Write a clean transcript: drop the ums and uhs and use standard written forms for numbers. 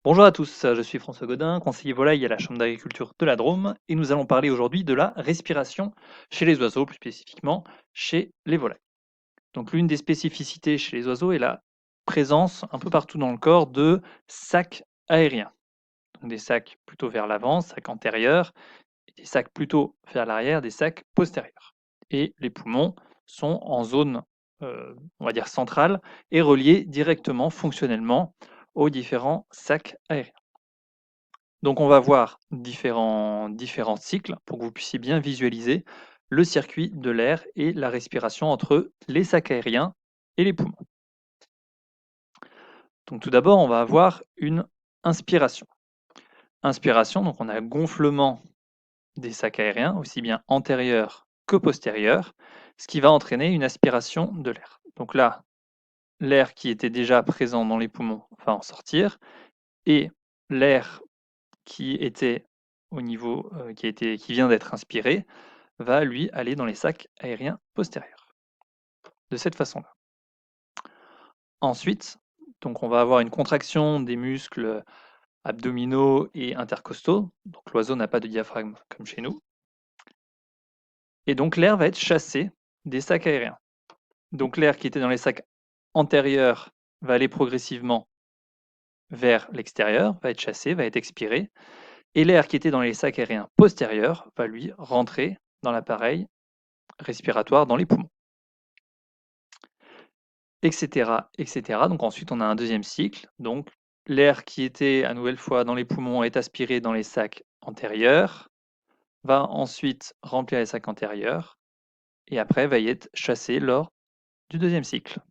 Bonjour à tous, je suis François Godin, conseiller volaille à la Chambre d'agriculture de la Drôme, et nous allons parler aujourd'hui de la respiration chez les oiseaux, plus spécifiquement chez les volailles. Donc l'une des spécificités chez les oiseaux est la présence un peu partout dans le corps de sacs aériens. Donc des sacs plutôt vers l'avant, sacs antérieurs, et des sacs plutôt vers l'arrière, des sacs postérieurs. Et les poumons sont en zone, on va dire centrale, et reliés directement fonctionnellement aux différents sacs aériens. Donc on va voir différents cycles pour que vous puissiez bien visualiser le circuit de l'air et la respiration entre les sacs aériens et les poumons. Donc tout d'abord, on va avoir une inspiration. Inspiration, donc on a gonflement des sacs aériens, aussi bien antérieur que postérieur, ce qui va entraîner une aspiration de l'air. Donc là, l'air qui était déjà présent dans les poumons va en sortir et l'air qui était au niveau, qui vient d'être inspiré, va lui aller dans les sacs aériens postérieurs, de cette façon-là. Ensuite, donc on va avoir une contraction des muscles abdominaux et intercostaux, donc l'oiseau n'a pas de diaphragme comme chez nous, et donc l'air va être chassé des sacs aériens. Donc l'air qui était dans les sacs antérieurs va aller progressivement vers l'extérieur, va être chassé, va être expiré, et l'air qui était dans les sacs aériens postérieurs va lui rentrer dans l'appareil respiratoire, dans les poumons, etc., etc. Donc ensuite, on a un deuxième cycle. Donc l'air qui était à nouvelle fois dans les poumons est aspiré dans les sacs antérieurs, va ensuite remplir les sacs antérieurs et après va y être chassé lors du deuxième cycle.